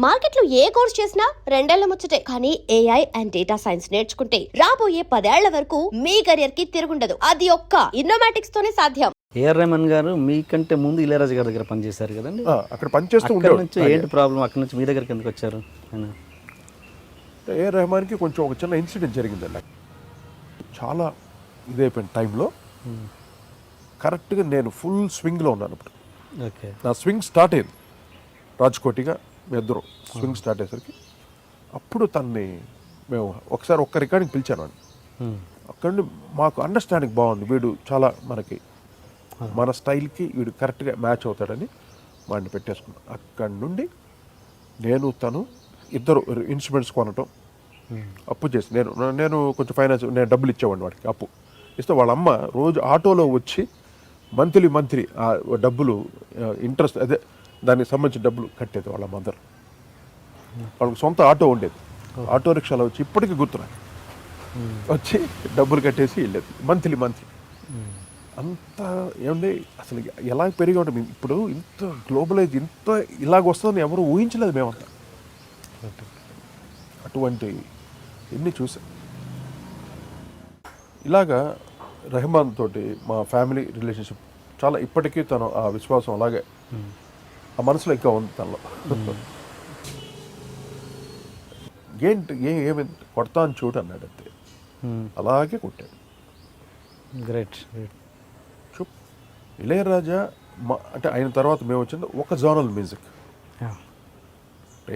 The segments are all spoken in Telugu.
మార్కెట్లో ఏ కోర్స్ చేసినా రెండేళ్ల ముచ్చటే. కానీ ఏఐ అండ్ డేటా సైన్స్ నేర్చుకుంటే రాబోయే 10 ఏళ్ల వరకు మీ కెరియర్ కి తిరుగుండదు. అది ఒక్క ఇన్నోమాటిక్స్ తోనే సాధ్యం. ఏఆర్ రెహమాన్ గారు మీకంటే ముందు ఇళయరాజా గారి దగ్గర పనిచేశారు కదండి. అక్కడ పనిచేస్తూ అక్కడ నుంచి ఏంటి ప్రాబ్లం, అక్కడ నుంచి మీ దగ్గరికి ఎందుకు వచ్చారు? ఏఆర్ రెహమాన్కి కొంచెం ఒక చిన్న ఇన్సిడెంట్ జరిగిందండి. చాలా ఇదైపోయిన టైంలో కరెక్ట్గా నేను ఫుల్ స్వింగ్లో ఉన్నాను. అప్పుడు ఓకే, నా స్వింగ్ స్టార్ట్ అయింది. రాజ్కోటిగా మీ ఇద్దరు స్వింగ్ స్టార్ట్ అయ్యేసరికి అప్పుడు తన్ని మేము ఒకసారి ఒక్క రికార్డింగ్ పిలిచాను అండి. అక్కడ నుండి మాకు అండర్స్టాండింగ్ బాగుంది, వీడు చాలా మనకి మన స్టైల్కి వీడు కరెక్ట్గా మ్యాచ్ అవుతాడని వాడిని పెట్టేసుకున్నాం. అక్కడి నుండి నేను తను ఇద్దరు ఇన్స్ట్రుమెంట్స్ కొనటం, అప్పు చేసి నేను కొంచెం ఫైనాన్స్ నేను డబ్బులు ఇచ్చేవాడిని వాడికి. అప్పు ఇస్తే వాళ్ళ అమ్మ రోజు ఆటోలో వచ్చి మంత్లీ ఆ డబ్బులు ఇంట్రెస్ట్ అదే దానికి సంబంధించిన డబ్బులు కట్టేది వాళ్ళ మదర్. వాళ్ళకి సొంత ఆటో ఉండేది, ఆటో రిక్షాలో వచ్చి ఇప్పటికీ గుర్తున్నాను, వచ్చి డబ్బులు కట్టేసి వెళ్ళేది మంత్లీ. అంత ఏమండి అసలు ఎలా పెరిగి ఉంటుంది. ఇప్పుడు ఇంత గ్లోబలైజ్ ఇంత ఇలాగ వస్తుందని ఎవరు ఊహించలేదు మేమంతా. అటువంటి ఎన్ని చూసాం. ఇలాగా రెహమాన్ తోటి మా ఫ్యామిలీ రిలేషన్షిప్ చాలా ఇప్పటికీ తను ఆ విశ్వాసం అలాగే ఆ మనసులో ఇంకా ఉంది తనలో. ఏంటి ఏమి కొడతా అని చూడు అన్నాడు అంతే, అలాగే కొట్టాడు. గ్రేట్. ఇళయరాజా అంటే ఆయన తర్వాత మేము వచ్చింది ఒక జోనల్ మ్యూజిక్.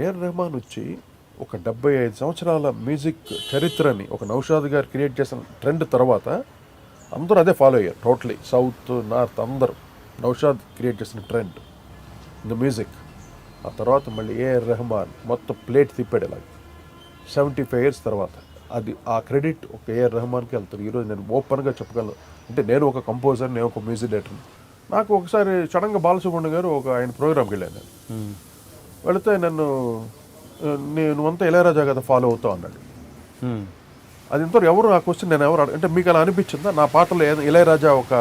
ఏఆర్ రెహమాన్ వచ్చి ఒక 75 సంవత్సరాల మ్యూజిక్ చరిత్రని ఒక నౌషాద్ గారు క్రియేట్ చేసిన ట్రెండ్ తర్వాత అందరూ అదే ఫాలో అయ్యారు. టోటలీ సౌత్ నార్త్ అందరూ నౌషాద్ క్రియేట్ చేసిన ట్రెండ్ ఇన్ ద మ్యూజిక్. ఆ తర్వాత మళ్ళీ ఏఆర్ రెహమాన్ మొత్తం ప్లేట్ తిప్పాడు ఇలాగ 75 years తర్వాత. అది ఆ క్రెడిట్ ఒక ఏఆర్ రెహమాన్కి వెళ్తారు. ఈరోజు నేను ఓపెన్గా చెప్పగలను. అంటే నేను ఒక కంపోజర్, నేను ఒక మ్యూజిక్ డైరెక్టర్. నాకు ఒకసారి సడన్గా బాలసుబ్రహ్మణ్యం గారు ఒక ఆయన ప్రోగ్రామ్కి వెళ్ళాను. నేను వెళితే నువ్వంతా ఇళయరాజా కదా ఫాలో అవుతావు అన్నాడు. అది ఇంతవరకు ఎవరు ఆ క్వశ్చన్ నేను ఎవరు అంటే మీకు అలా అనిపించిందా? నా పాటలో ఇళయరాజా ఒక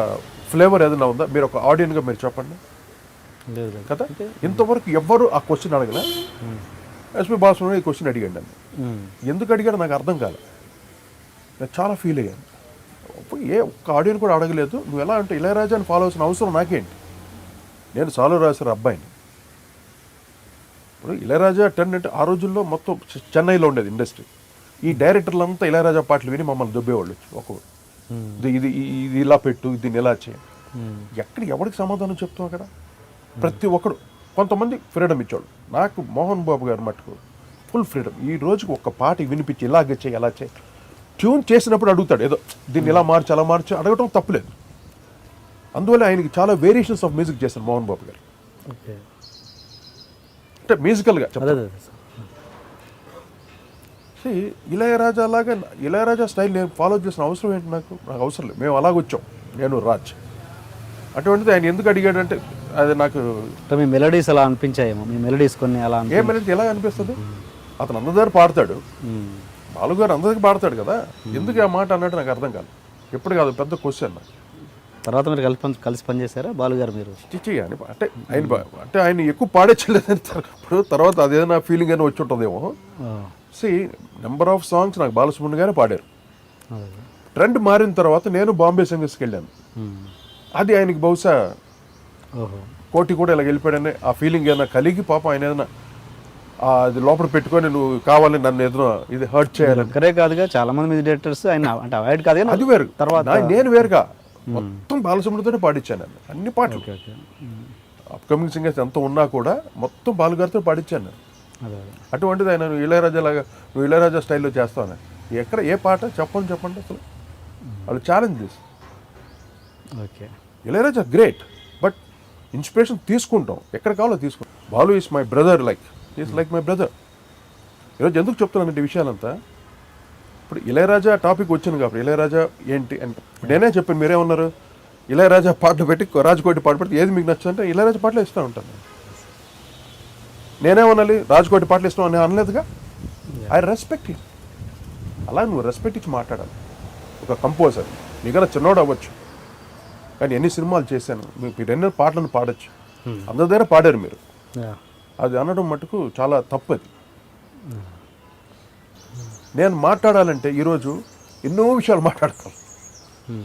ఫ్లేవర్ ఏదైనా ఉందా? మీరు ఒక ఆడియన్గా మీరు చెప్పండి కదా. ఇంతవరకు ఎవ్వరు ఆ క్వశ్చన్ అడగలే. ఎస్పి బాలసుబ్రహ్మణ్యం ఈ క్వశ్చన్ అడిగాడు నన్ను. ఎందుకు అడిగాడు నాకు అర్థం కాలే. నేను చాలా ఫీల్ అయ్యాను. ఒక్క ఆడియన్ కూడా అడగలేదు. నువ్వు ఎలా అంటే ఇళయరాజాని ఫాలో అవ్వాల్సిన అవసరం నాకేంటి? నేను సాలు రాశారు అబ్బాయిని. ఇప్పుడు ఇళయరాజా టెన్ అంటే ఆ రోజుల్లో మొత్తం చెన్నైలో ఉండేది ఇండస్ట్రీ. ఈ డైరెక్టర్లంతా ఇళయరాజా పాటలు విని మమ్మల్ని దుబ్బేవాళ్ళు. ఒక్కొక్కరు ఇది ఇలా పెట్టు, దీన్ని ఇలా చేయి. ఎవరికి సమాధానం చెప్తాం అక్కడ? ప్రతి ఒక్కడు కొంతమంది ఫ్రీడమ్ ఇచ్చేవాళ్ళు. నాకు మోహన్ బాబు గారు మట్టుకు ఫుల్ ఫ్రీడమ్. ఈ రోజుకి ఒక పాట వినిపించి ఇలాగే చేయి ఎలా చేయి, ట్యూన్ చేసినప్పుడు అడుగుతాడు. ఏదో దీన్ని ఇలా మార్చి అలా మార్చి అడగటం తప్పులేదు. అందువల్ల ఆయనకి చాలా వేరియేషన్స్ ఆఫ్ మ్యూజిక్ చేశాను మోహన్ బాబు గారు. అంటే మ్యూజికల్గా ఇళయరాజా లాగా ఇళయరాజా స్టైల్ నేను ఫాలో చేసిన అవసరం ఏంటి? నాకు అవసరం లేదు. మేము అలాగొచ్చాం, నేను రాజ్. అటువంటిది ఆయన ఎందుకు అడిగాడంటే అది నాకు మీ మెలడీస్ అలా అనిపించాయేమో. మీ మెలడీస్ కొన్ని అలా ఏ మెలడీ ఎలా అనిపిస్తుంది? అతను అందరి పాడతాడు, బాలుగారు అందరికి పాడతాడు కదా, ఎందుకు ఆ మాట అన్నట్టు నాకు అర్థం కాదు. ఎప్పుడు కాదు, పెద్ద క్వశ్చన్ నాకు. తర్వాత మీరు కలిసి పనిచేశారా బాలుగారు? మీరు అని అంటే ఆయన ఎక్కువ పాడేచ్చలేదని ఇప్పుడు తర్వాత అదేదైనా ఫీలింగ్ అయినా వచ్చి ఉంటుందేమో. నెంబర్ ఆఫ్ సాంగ్స్ నాకు బాలసుబ్రహ్మణ్యం గారే పాడారు. ట్రెండ్ మారిన తర్వాత నేను బాంబే సింగర్స్కి వెళ్ళాను. అది ఆయనకి బహుశా కోటి కూడా ఇలా వెళ్ళిపోయాడని ఆ ఫీలింగ్ ఏదైనా కలిగి పాపం ఆయన ఏదైనా అది లోపల పెట్టుకొని నువ్వు కావాలని నన్ను ఏదైనా ఇది హర్ట్ చేయాలి. ఒక్కరే కాదుగా, చాలా మంది మ్యూజిక్ డైరెక్టర్స్ ఆయన అంటే అవాయిడ్ కాదు, అది వేరు. తర్వాత నేను వేరుగా మొత్తం బాలసుబ్రహ్మణ్యంతోనే పాడించాను నేను అన్ని పాటలు. అప్కమింగ్ సింగర్స్ ఎంత ఉన్నా కూడా మొత్తం బాలుగారితో పాడించాను నేను. అటువంటిది ఆయన నువ్వు ఇళయరాజా స్టైల్లో చేస్తాను. ఎక్కడ ఏ పాట చెప్పండి అసలు. వాళ్ళు ఛాలెంజ్ చేసి ఇళయరాజా గ్రేట్, బట్ ఇన్స్పిరేషన్ తీసుకుంటాం ఎక్కడ కావాలో తీసుకుంటాం. Balu is my brother, is like my brother. ఈరోజు ఎందుకు చెప్తున్నానంటే విషయాలంతా ఇప్పుడు ఇళయరాజా టాపిక్ వచ్చింది కాబట్టి ఇళయరాజా ఏంటి అంటే నేనే చెప్పాను. మీరేమన్నారు? ఇళయరాజా పాటలు పెట్టి రాజ్కోటి పాట పెడితే ఏది మీకు నచ్చుతుంటే ఇళయరాజా పాటలు ఇస్తూ ఉంటాను. నేనేమనాలి? రాజ్కోటి పాటలు ఇస్తాం అని అనలేదుగా. I respect it. అలా నువ్వు రెస్పెక్ట్ ఇచ్చి మాట్లాడాలి. ఒక కంపోజర్ నీకన్నా చిన్నోడు అవ్వచ్చు, కానీ ఎన్ని సినిమాలు చేశాను, మీరు ఎన్నో పాటలను పాడచ్చు. అందరి దగ్గర పాడారు మీరు. అది అనడం మటుకు చాలా తప్పది. నేను మాట్లాడాలంటే ఈరోజు ఎన్నో విషయాలు మాట్లాడతాను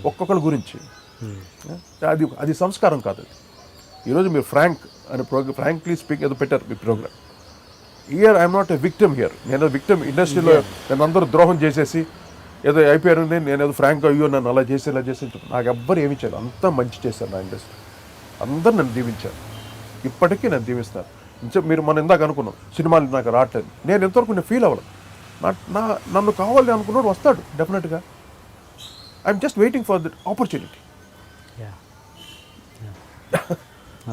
ఒక్కొక్కరి గురించి. అది సంస్కారం కాదు. ఈరోజు మీరు ఫ్రాంక్ అనే ఫ్రాంక్లీ స్పీక్ ఏదో పెట్టారు మీ programme. Here I'm not a victim. Here నేను విక్టిమ్ ఇండస్ట్రీలో నేను అందరూ ద్రోహం చేసేసి ఏదో అయిపోయారు, నేను ఏదో ఫ్రాంక్ అయ్యో నన్ను అలా చేసి ఇలా చేసి నాకు ఎవ్వరు ఏమి చేయరు. అంతా మంచి చేశారు నా ఇండస్ట్రీ. అందరు నన్ను దీవించారు, ఇప్పటికీ నన్ను దీవిస్తారు. మీరు మనం ఇందాక అనుకున్నాం సినిమాలు నాకు రావట్లేదు, నేను ఎంతవరకు నేను ఫీల్ అవ్వను. నన్ను కావాలి అనుకున్నాడు వస్తాడు డెఫినెట్గా. I'm just waiting for that opportunity.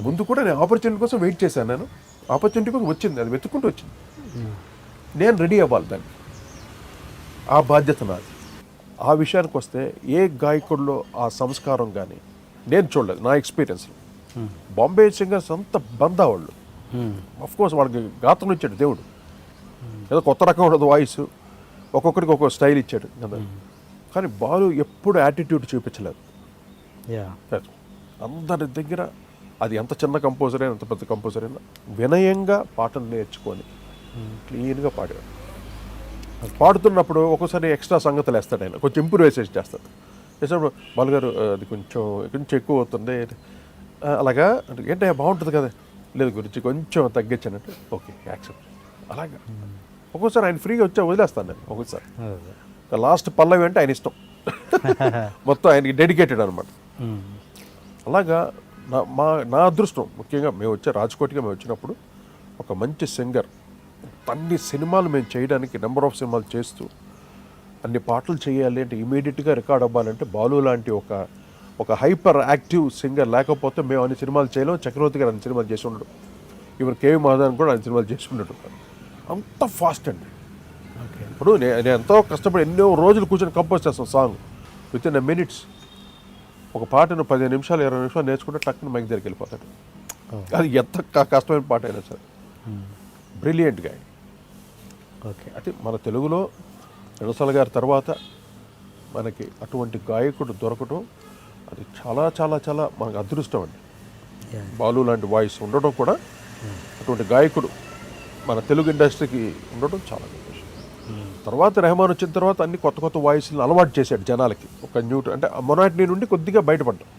ముందు కూడా నేను ఆపర్చునిటీ కోసం వెయిట్ చేశాను. నేను ఆపర్చునిటీ కోసం వచ్చింది, అది వెతుక్కుంటూ వచ్చింది. నేను రెడీ అవ్వాలి దాన్ని, ఆ బాధ్యత నాది. ఆ విషయానికి వస్తే ఏ గాయకుల్లో ఆ సంస్కారం కానీ నేను చూడలేదు నా ఎక్స్పీరియన్స్లో. బాంబే సింగర్స్ అంత బందా వాళ్ళు. కోర్స్ వాళ్ళకి గాత్రం ఇచ్చాడు దేవుడు, ఏదో కొత్త రకం ఉండదు వాయిస్, ఒక్కొక్కరికి ఒక్కొక్క స్టైల్ ఇచ్చాడు కదా. కానీ బాలు ఎప్పుడు యాటిట్యూడ్ చూపించలేదు. అందరి దగ్గర అది ఎంత చిన్న కంపోజర్ అయినా ఎంత పెద్ద కంపోజర్ అయినా వినయంగా పాటలు నేర్చుకొని క్లీన్గా పాడాడు. పాడుతున్నప్పుడు ఒక్కోసారి ఎక్స్ట్రా సంగతులు వేస్తాడు ఆయన, కొంచెం ఇంప్రూవైజేషన్ చేస్తాడు. చేసినప్పుడు బాలుగారు అది కొంచెం ఎక్కువ అవుతుంది అలాగా అంటే ఏంటో బాగుంటుంది కదా, లేదు గురించి కొంచెం తగ్గించానంటే ఓకే యాక్సెప్ట్. అలాగా ఒక్కోసారి ఆయన ఫ్రీగా వచ్చా వదిలేస్తాను నేను. ఒక్కోసారి లాస్ట్ పల్లవి అంటే ఆయన ఇష్టం మొత్తం ఆయనకి డెడికేటెడ్ అనమాట. అలాగా నా అదృష్టం ముఖ్యంగా మేము రాజ్కోట్గా మేము వచ్చినప్పుడు ఒక మంచి సింగర్, అన్ని సినిమాలు మేము చేయడానికి నెంబర్ ఆఫ్ సినిమాలు చేస్తూ అన్ని పాటలు చేయాలి అంటే ఇమీడియట్గా రికార్డ్ అవ్వాలంటే బాలు లాంటి ఒక హైపర్ యాక్టివ్ సింగర్ లేకపోతే మేము అన్ని సినిమాలు చేయలేం. చక్రవర్తి గారు అన్ని సినిమాలు చేసి ఉండడు, ఈవెన్ కేవి మహాదాన్ కూడా అన్ని సినిమాలు చేసి ఉండడు. అంత ఫాస్ట్ అండి. ఇప్పుడు నేను ఎంతో కష్టపడి ఎన్నో రోజులు కూర్చొని కంపోజ్ చేస్తాను song with in a minutes. ఒక పాటను 15 నిమిషాలు 20 నిమిషాలు నేర్చుకుంటే టక్కున మైక్ దగ్గరికి వెళ్ళిపోతాడు. అది ఎంత కష్టమైన పాట అయినా సరే బ్రిలియంట్ గాయ. ఓకే, అంటే మన తెలుగులో ఘంటసాల గారి తర్వాత మనకి అటువంటి గాయకుడు దొరకడం అది చాలా చాలా చాలా మనకు అదృష్టం అండి. బాలు లాంటి వాయిస్ ఉండడం కూడా, అటువంటి గాయకుడు మన తెలుగు ఇండస్ట్రీకి ఉండడం చాలా గొప్ప విషయం. తర్వాత రెహమాన్ వచ్చిన తర్వాత అన్ని కొత్త కొత్త వాయిస్లను అలవాటు చేశాడు జనాలకి. ఒక అంటే మొనాటినీ నుండి కొద్దిగా బయటపడ్డాం.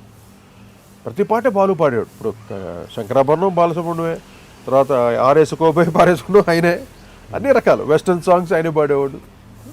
ప్రతి పాటే బాలు పాడాడు. ఇప్పుడు శంకరాభరణం బాలసుబ్రహ్మణ్యమే, తర్వాత ఆరేసుకోబోయి పారేసుకున్నాం ఆయనే, అన్ని రకాలు వెస్టర్న్ సాంగ్స్ ఆయనే పాడేవాడు.